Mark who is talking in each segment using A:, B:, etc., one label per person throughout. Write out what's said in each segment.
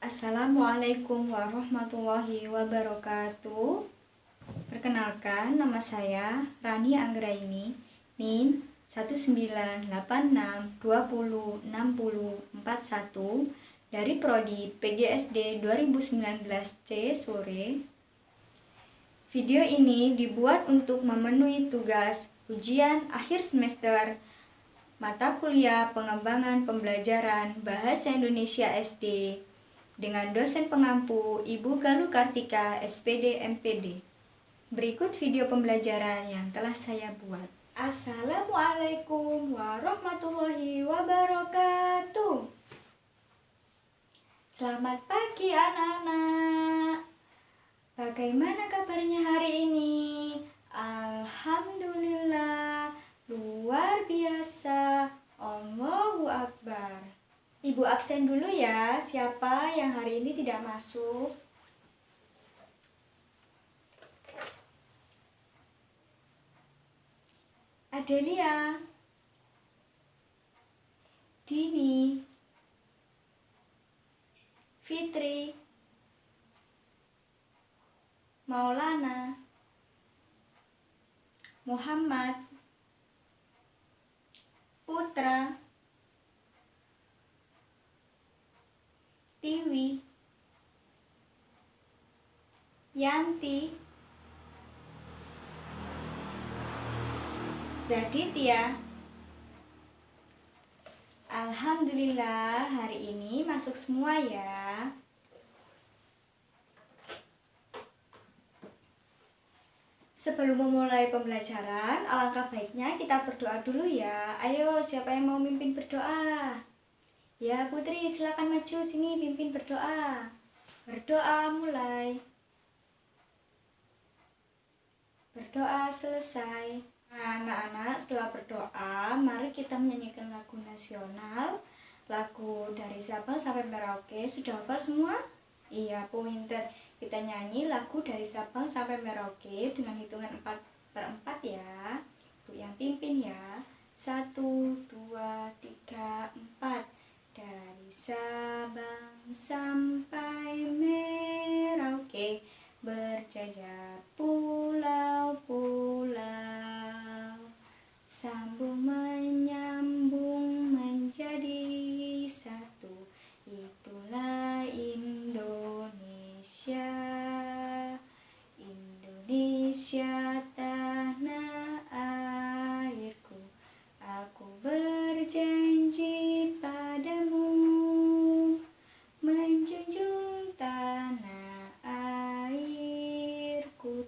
A: Assalamualaikum warahmatullahi wabarakatuh. Perkenalkan, nama saya Rani Anggraini, NIM 196206041 dari Prodi PGSD 2019 C sore. Video ini dibuat untuk memenuhi tugas ujian akhir semester mata kuliah pengembangan pembelajaran Bahasa Indonesia SD dengan dosen pengampu Ibu Galuh Kartika SPD MPD. Berikut video pembelajaran yang telah saya buat. Assalamualaikum warahmatullahi wabarakatuh. Selamat pagi anak-anak. Bagaimana kabarnya hari ini? Alhamdulillah, luar biasa. Allahu Akbar. Ibu absen dulu ya. Siapa yang hari ini tidak masuk? Adelia, Dini, Fitri, Maulana, Muhammad, Putra, Tiwi, Yanti, Zaditya. Alhamdulillah, hari ini masuk semua ya. Sebelum memulai pembelajaran, alangkah baiknya kita berdoa dulu ya. Ayo, siapa yang mau mimpin berdoa? Ya, Putri, silakan maju sini pimpin berdoa. Berdoa mulai. Berdoa selesai. Nah, anak-anak, setelah berdoa, mari kita menyanyikan lagu nasional. Lagu dari Sabang sampai Merauke. Sudah hafal semua? Iya, pinter. Kita nyanyi lagu dari Sabang sampai Merauke dengan hitungan 4/4 ya. Untuk yang pimpin ya. 1, 2, 3, 4. Dari Sabang sampai Merauke, berjajar pulau-pulau, sambung menyambung menjadi satu. Itulah Indonesia, Indonesia tanah airku. Aku berjanji padamu menjunjung tanah airku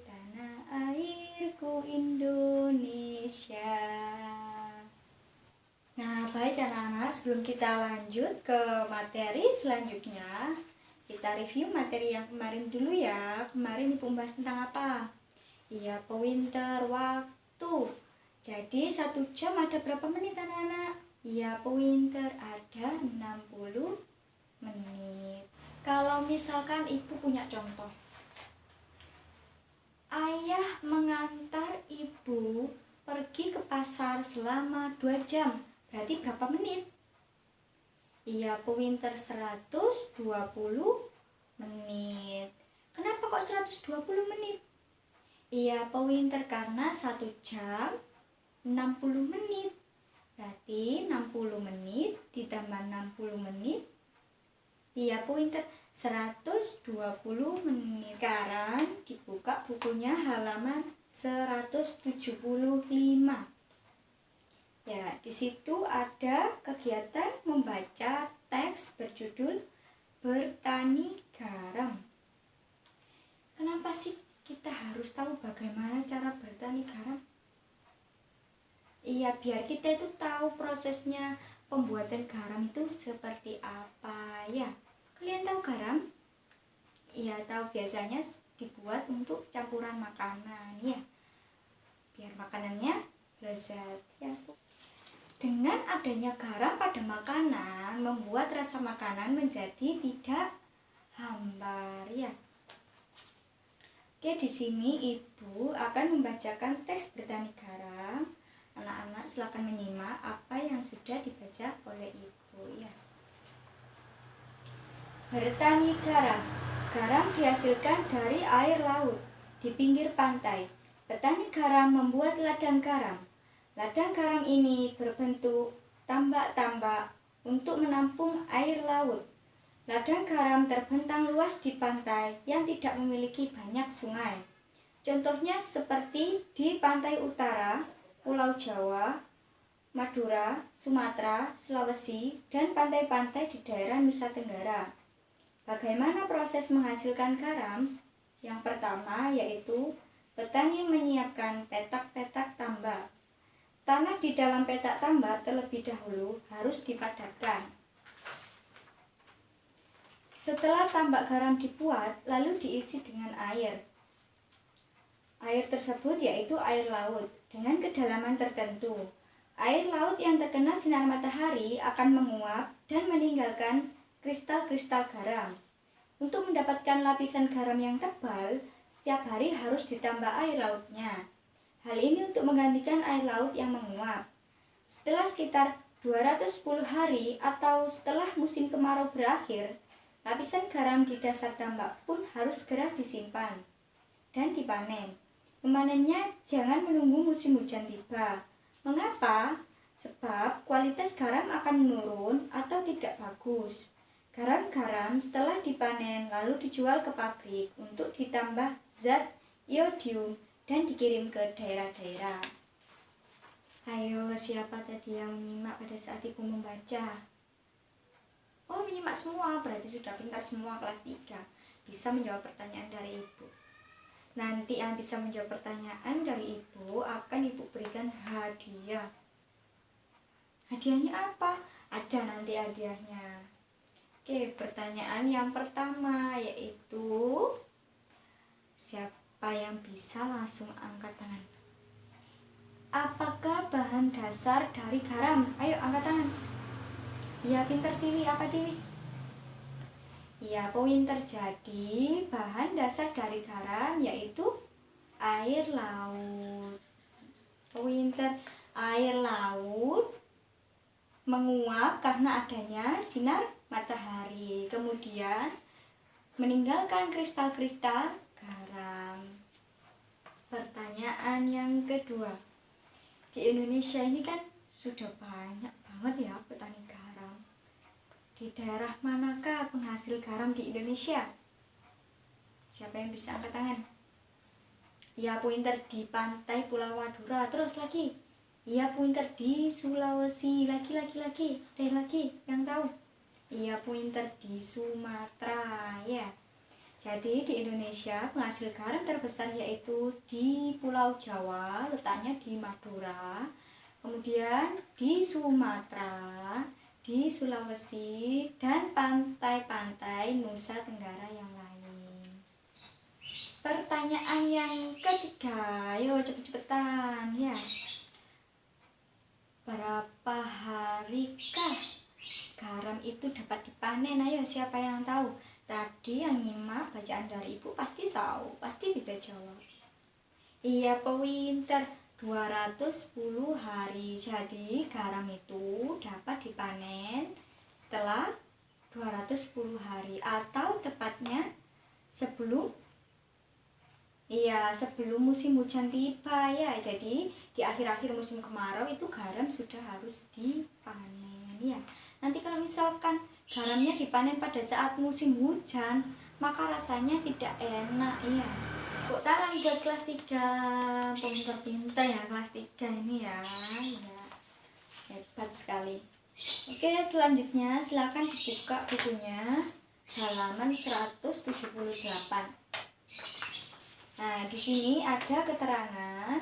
A: Indonesia. Nah, baik anak-anak, sebelum kita lanjut ke materi selanjutnya, kita review materi yang kemarin dulu ya. Kemarin Ibu membahas tentang apa? Iya, pointer waktu. Jadi 1 jam ada berapa menit anak-anak? Iya, pointer ada 60 menit. Kalau misalkan Ibu punya contoh, ayah mengantar Ibu pergi ke pasar selama 2 jam, berarti berapa menit? Iya, pointer 120 menit. Kenapa kok 120 menit? Iya, pointer karena 1 jam 60 menit. Berarti 60 menit ditambah 60 menit. Iya, pointer 120 menit. Sekarang dibuka bukunya halaman 175. Ya, di situ ada kegiatan membaca teks berjudul Bertani Garam. Kenapa sih kita harus tahu bagaimana cara bertani garam? Iya, biar kita itu tahu prosesnya pembuatan garam itu seperti apa ya. Kalian tahu garam? Iya, tahu, biasanya dibuat untuk campuran makanan ya. Biar makanannya lezat ya. Dengan adanya garam pada makanan membuat rasa makanan menjadi tidak hambar ya. Oke, di sini Ibu akan membacakan teks bertani garam. Anak-anak silakan menyimak apa yang sudah dibaca oleh Ibu ya. Bertani garam. Garam dihasilkan dari air laut di pinggir pantai. Petani garam membuat ladang garam. Ladang garam ini berbentuk tambak-tambak untuk menampung air laut. Ladang garam terbentang luas di pantai yang tidak memiliki banyak sungai. Contohnya seperti di pantai utara, Pulau Jawa, Madura, Sumatera, Sulawesi, dan pantai-pantai di daerah Nusa Tenggara. Bagaimana proses menghasilkan garam? Yang pertama yaitu petani menyiapkan petak-petak tambak. Tanah di dalam petak tambak terlebih dahulu harus dipadatkan. Setelah tambak garam dibuat, lalu diisi dengan air. Air tersebut yaitu air laut dengan kedalaman tertentu. Air laut yang terkena sinar matahari akan menguap dan meninggalkan kristal-kristal garam. Untuk mendapatkan lapisan garam yang tebal, setiap hari harus ditambah air lautnya. Hal ini untuk menggantikan air laut yang menguap. Setelah sekitar 210 hari atau setelah musim kemarau berakhir, lapisan garam di dasar tambak pun harus segera disimpan dan dipanen. Memanennya jangan menunggu musim hujan tiba. Mengapa? Sebab kualitas garam akan menurun atau tidak bagus. Garam-garam setelah dipanen lalu dijual ke pabrik untuk ditambah zat iodium dan dikirim ke daerah-daerah. Ayo, siapa tadi yang menyimak pada saat ibu membaca? Oh, menyimak semua, berarti sudah pintar semua kelas 3. Bisa menjawab pertanyaan dari ibu. Nanti yang bisa menjawab pertanyaan dari ibu akan ibu berikan hadiah. Hadiahnya apa? Ada nanti hadiahnya. Oke, pertanyaan yang pertama yaitu siapa yang bisa langsung angkat tangan? Apakah bahan dasar dari garam? Ayo angkat tangan. Ya, pinter Tiwi, apa Tiwi? Ya, pointer. Jadi bahan dasar dari garam yaitu air laut. Pointer, air laut menguap karena adanya sinar matahari, kemudian meninggalkan kristal-kristal garam. Pertanyaan yang kedua, di Indonesia ini kan sudah banyak banget ya petani garam. Di daerah manakah penghasil garam di Indonesia? Siapa yang bisa angkat tangan? Ya, pointer di pantai Pulau Madura. Terus lagi, ya, pointer di Sulawesi. Lagi. Ada lagi yang tahu? Iya, pointer di Sumatera ya. Jadi di Indonesia penghasil garam terbesar yaitu di Pulau Jawa, letaknya di Madura, kemudian di Sumatera, di Sulawesi, dan pantai-pantai Nusa Tenggara yang lain. Pertanyaan yang ketiga, ayo cepet-cepetan ya. Berapa harikah garam itu dapat dipanen? Ayo, siapa yang tahu? Tadi yang nyimak bacaan dari ibu pasti tahu, pasti bisa jawab. Iya, pointer 210 hari. Jadi garam itu dapat dipanen setelah 210 hari atau tepatnya sebelum musim hujan tiba ya. Jadi di akhir-akhir musim kemarau itu garam sudah harus dipanen ya. Nanti kalau misalkan garamnya dipanen pada saat musim hujan, maka rasanya tidak enak ya. Tepuk tangan buat kelas 3. Pinter-pinter ya kelas 3 ini ya. Hebat sekali. Oke, selanjutnya silakan dibuka bukunya halaman 178. Nah, di sini ada keterangan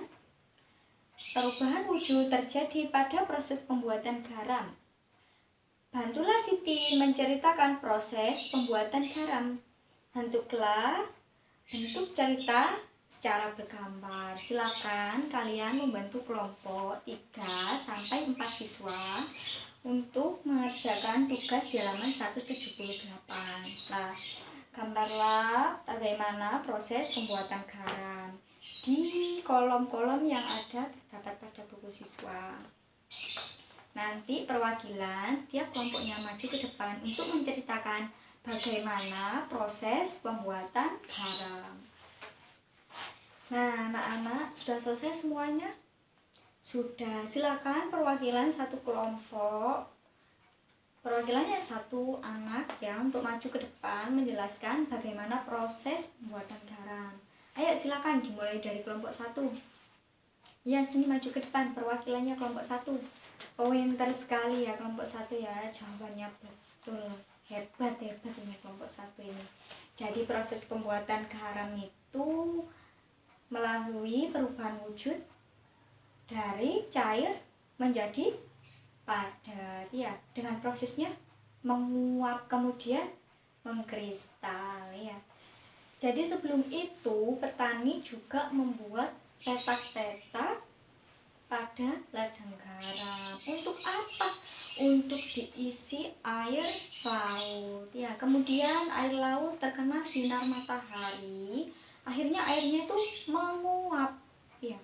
A: perubahan wujud terjadi pada proses pembuatan garam. Bantulah Siti menceritakan proses pembuatan garam. Bentuklah bentuk cerita secara bergambar. Silakan kalian membantu kelompok 3-4 siswa untuk mengerjakan tugas di halaman 178. Nah, gambarlah bagaimana proses pembuatan garam di kolom-kolom yang ada terdapat pada buku siswa. Nanti perwakilan setiap kelompoknya maju ke depan untuk menceritakan bagaimana proses pembuatan garam. Nah, anak-anak sudah selesai semuanya? Sudah, silakan perwakilan satu kelompok. Perwakilannya satu anak ya, untuk maju ke depan menjelaskan bagaimana proses pembuatan garam. Ayo silakan dimulai dari kelompok 1. Ya, sini maju ke depan, perwakilannya kelompok 1. Pintar sekali ya kelompok 1 ya, jawabannya betul. Hebat ini kelompok 1 ini. Jadi proses pembuatan garam itu melalui perubahan wujud dari cair menjadi padat ya, dengan prosesnya menguap kemudian mengkristal ya. Jadi sebelum itu petani juga membuat petak-petak pada ladang garam. Untuk apa? Untuk diisi air laut ya. Kemudian air laut terkena sinar matahari, akhirnya airnya itu menguap ya,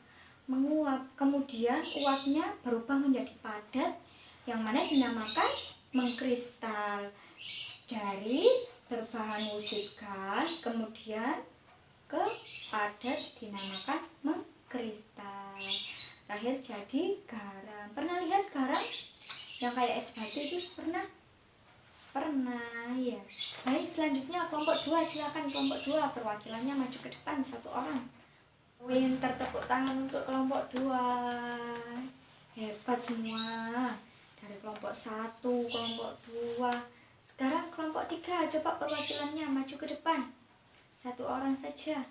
A: menguap. Kemudian uapnya berubah menjadi padat yang mana dinamakan mengkristal. Dari berbahan wujud gas kemudian ke padat dinamakan mengkristal. Terakhir jadi garam. Pernah lihat garam yang kayak es batu itu? Pernah ya. Baik, selanjutnya kelompok 2, silakan kelompok 2 perwakilannya maju ke depan satu orang. Pintar, tepuk tangan untuk kelompok 2. Hebat semua. Dari kelompok 1, kelompok 2. Sekarang kelompok 3, coba perwakilannya maju ke depan. Satu orang saja.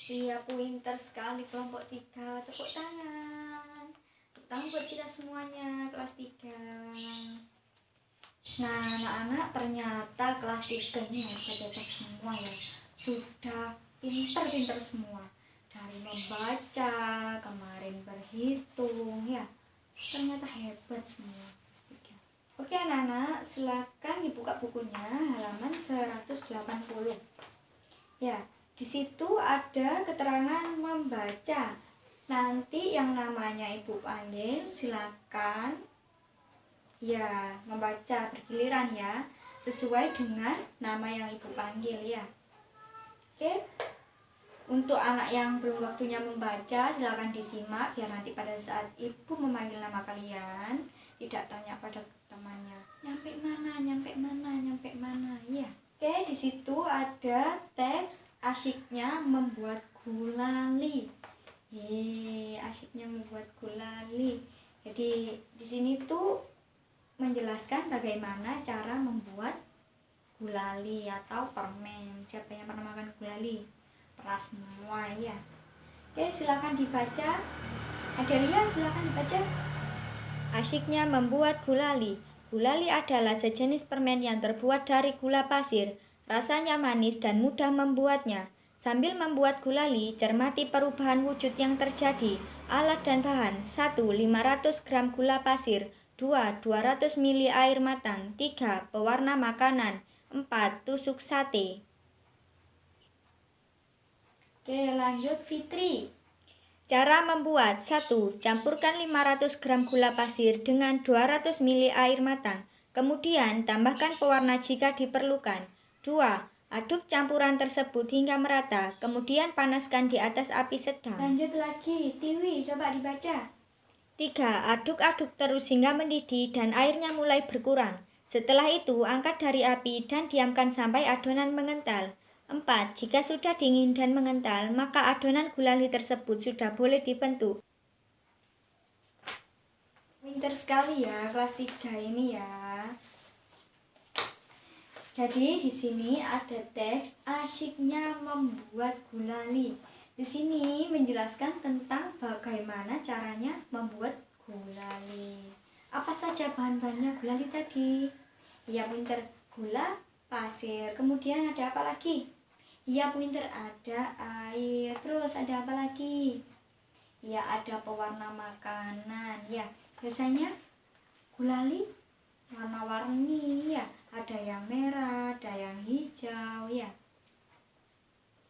A: Iya, pintar sekali kelompok 3. Tepuk tangan. Tepuk tangan buat kita semuanya, kelas 3. Nah, anak-anak, ternyata kelas 3 ini hebat semua ya. Sudah pintar semua. Dari membaca, kemarin berhitung ya. Ternyata hebat semua kelas 3. Oke anak-anak, silakan dibuka bukunya halaman 180. Ya, di situ ada keterangan membaca. Nanti yang namanya ibu panggil silakan ya membaca bergiliran ya, sesuai dengan nama yang ibu panggil ya. Oke, untuk anak yang belum waktunya membaca silakan disimak biar nanti pada saat ibu memanggil nama kalian tidak tanya pada temannya nyampe mana ya. Oke, di situ ada teks asyiknya membuat gulali. Asyiknya membuat gulali. Jadi di sini tuh menjelaskan bagaimana cara membuat gulali atau permen. Siapa yang pernah makan gulali? Pernah semua ya. Oke, silakan dibaca. Adelia, silakan dibaca.
B: Asyiknya membuat gulali. Gulali adalah sejenis permen yang terbuat dari gula pasir. Rasanya manis dan mudah membuatnya. Sambil membuat gulali, cermati perubahan wujud yang terjadi. Alat dan bahan: 1. 500 gram gula pasir. 2. 200 ml air matang. 3. Pewarna makanan. 4. Tusuk sate.
A: Oke, lanjut Fitri.
B: Cara membuat: 1. Campurkan 500 gram gula pasir dengan 200 ml air matang. Kemudian tambahkan pewarna jika diperlukan. 2. Aduk campuran tersebut hingga merata. Kemudian panaskan di atas api sedang.
A: Lanjut lagi, Tiwi, coba dibaca.
B: 3. Aduk-aduk terus hingga mendidih dan airnya mulai berkurang. Setelah itu, angkat dari api dan diamkan sampai adonan mengental. 4. Jika sudah dingin dan mengental, maka adonan gulali tersebut sudah boleh dibentuk.
A: Pintar sekali ya kelas 3 ini ya. Jadi di sini ada teks asyiknya membuat gulali. Di sini menjelaskan tentang bagaimana caranya membuat gulali. Apa saja bahan-bahannya gulali tadi? Ya pintar, gula pasir. Kemudian ada apa lagi? Ya pintar, ada air. Terus ada apa lagi? Ya ada pewarna makanan. Ya biasanya gulali warna-warni ya. Ada yang merah, ada yang hijau ya.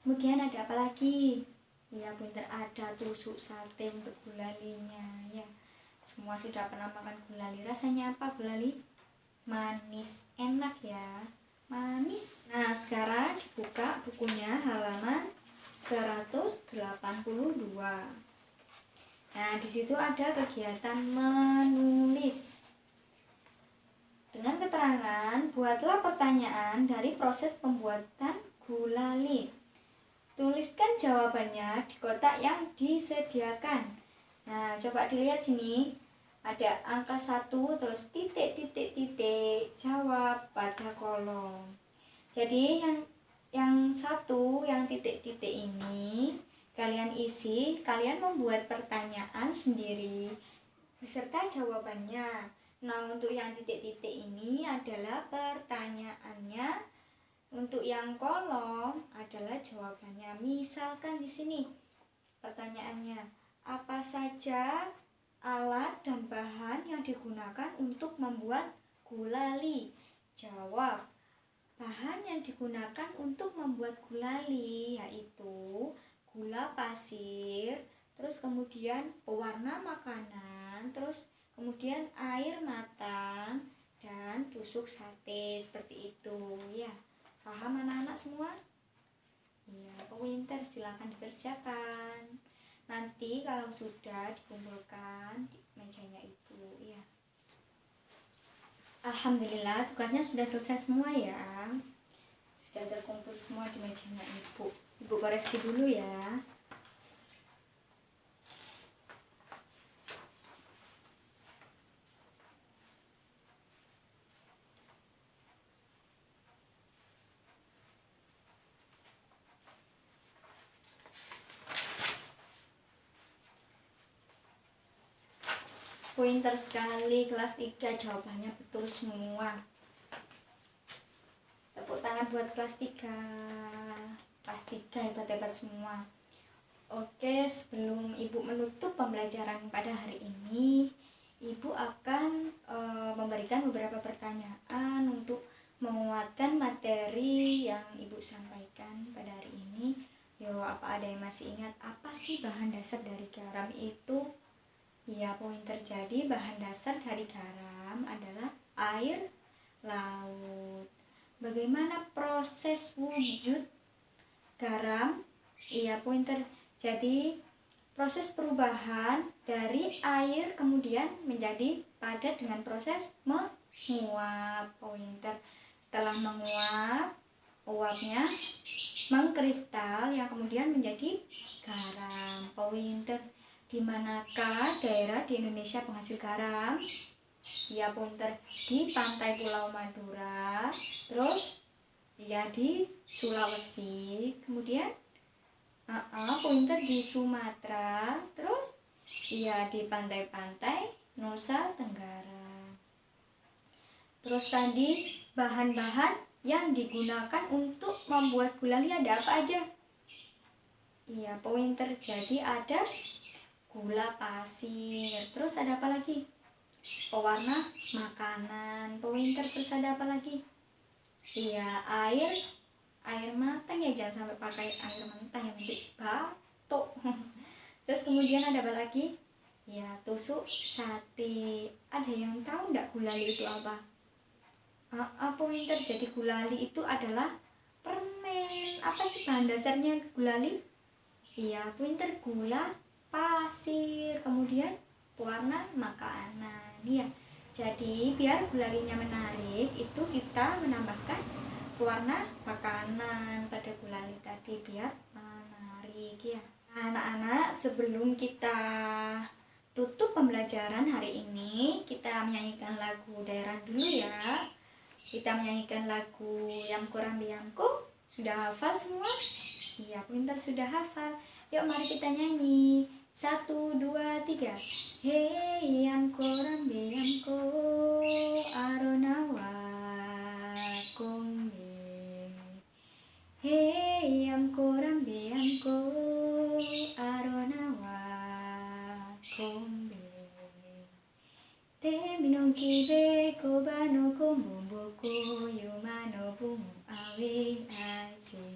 A: Kemudian ada apa lagi? Ya pintar, ada tusuk sate untuk gulalinya ya. Semua sudah pernah makan gulali. Rasanya apa gulali? Manis, enak ya. Manis. Nah, sekarang dibuka bukunya halaman 182. Nah, di situ ada kegiatan menulis. Dengan keterangan, buatlah pertanyaan dari proses pembuatan gulali. Tuliskan jawabannya di kotak yang disediakan. Nah, coba dilihat sini. Ada angka 1, terus titik, jawab pada kolom. Jadi yang satu, yang titik-titik ini kalian isi, kalian membuat pertanyaan sendiri beserta jawabannya. Nah, untuk yang titik-titik ini adalah pertanyaannya. Untuk yang kolom adalah jawabannya. Misalkan di sini pertanyaannya, apa saja alat dan bahan yang digunakan untuk membuat gulali? Jawab, bahan yang digunakan untuk membuat gulali yaitu gula pasir, terus kemudian pewarna makanan, terus kemudian air matang dan tusuk sate, seperti itu ya. Paham anak-anak semua? Iya, pointer silakan dikerjakan. Nanti kalau sudah dikumpulkan di mejanya ibu ya. Alhamdulillah tugasnya sudah selesai semua ya. Sudah terkumpul semua di mejanya ibu. Ibu koreksi dulu ya. Pointer sekali, kelas 3 jawabannya betul semua. Tepuk tangan buat kelas 3. Kelas 3 hebat-hebat semua. Oke, sebelum ibu menutup pembelajaran pada hari ini, ibu akan memberikan beberapa pertanyaan untuk menguatkan materi yang ibu sampaikan pada hari ini. Yo, apa ada yang masih ingat apa sih bahan dasar dari garam itu? Ya, pointer, jadi bahan dasar dari garam adalah air laut. Bagaimana proses wujud garam? Iya, pointer. Jadi proses perubahan dari air kemudian menjadi padat dengan proses menguap, pointer. Setelah menguap, uapnya mengkristal yang kemudian menjadi garam, pointer. Di manakah daerah di Indonesia penghasil garam? Ya, pointer, di pantai Pulau Madura, terus ya di Sulawesi, kemudian pointer di Sumatera, terus ya di pantai-pantai Nusa Tenggara. Terus tadi bahan-bahan yang digunakan untuk membuat gulali ada apa aja? Iya, pointer, jadi ada gula pasir, terus ada apa lagi? Pewarna makanan, pointer, terus ada apa lagi? Iya, air matang ya, jangan sampai pakai air mentah yang nanti batuk. Terus kemudian ada apa lagi? Ya, tusuk sate. Ada yang tahu enggak gulali itu apa? Pointer, jadi gulali itu adalah permen. Apa sih bahan dasarnya gulali? Iya, pointer, gula pasir, kemudian pewarna makanan ya. Jadi biar gulalinya menarik, itu kita menambahkan pewarna makanan pada gulali tadi biar menarik ya. Anak-anak, sebelum kita tutup pembelajaran hari ini, kita menyanyikan lagu daerah dulu ya. Kita menyanyikan lagu Yamko Rambe Yamko. Sudah hafal semua? Iya, pintar, sudah hafal. Yuk mari kita nyanyi. 1, 2, 3. Hey Yamko Rambe Yamko Aronawa Kombe. Hey Yamko Rambe Yamko Aronawa Kombe. Te minong kibe koba no komboko yumano bumu awe aje.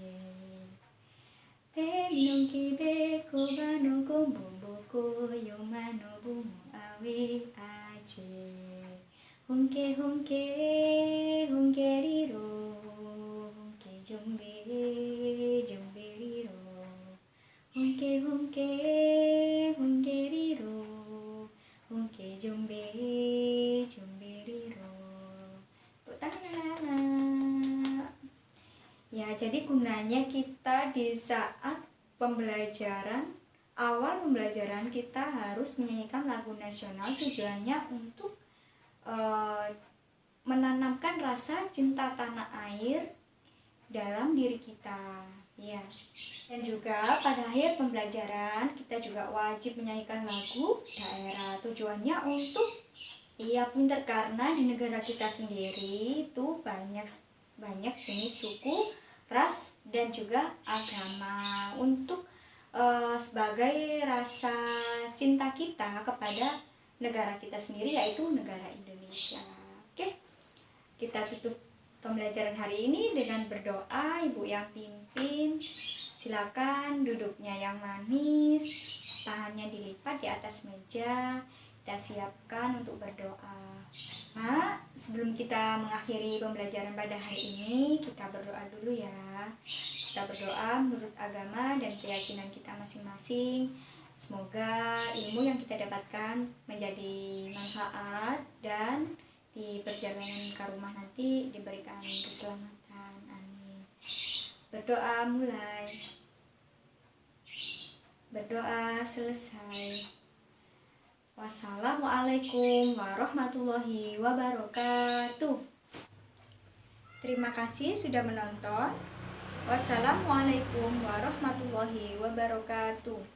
A: Te minong kibe koba no komboko yumano bumu awe aje. Honke honke honke riro honke jombe jombe riro, hongke hongke hongke riro, hongke jombe jombe riro. Tepuk tangan anak. Ya, jadi gunanya kita di saat awal pembelajaran kita harus menyanyikan lagu nasional, tujuannya untuk menanamkan rasa cinta tanah air dalam diri kita, ya. Dan juga pada akhir pembelajaran kita juga wajib menyanyikan lagu daerah, tujuannya untuk pintar, karena di negara kita sendiri itu banyak jenis suku, ras, dan juga agama, untuk sebagai rasa cinta kita kepada negara kita sendiri, yaitu negara Indonesia. Oke, kita tutup pembelajaran hari ini dengan berdoa. Ibu yang pimpin, silakan duduknya yang manis, tangannya dilipat di atas meja. Kita siapkan untuk berdoa. Nah, sebelum kita mengakhiri pembelajaran pada hari ini, kita berdoa dulu ya. Kita berdoa menurut agama dan keyakinan kita masing-masing. Semoga ilmu yang kita dapatkan menjadi manfaat dan di perjalanan ke rumah nanti diberikan keselamatan. Amin. Berdoa mulai. Berdoa selesai. Wassalamualaikum warahmatullahi wabarakatuh. Terima kasih sudah menonton. Wassalamualaikum warahmatullahi wabarakatuh.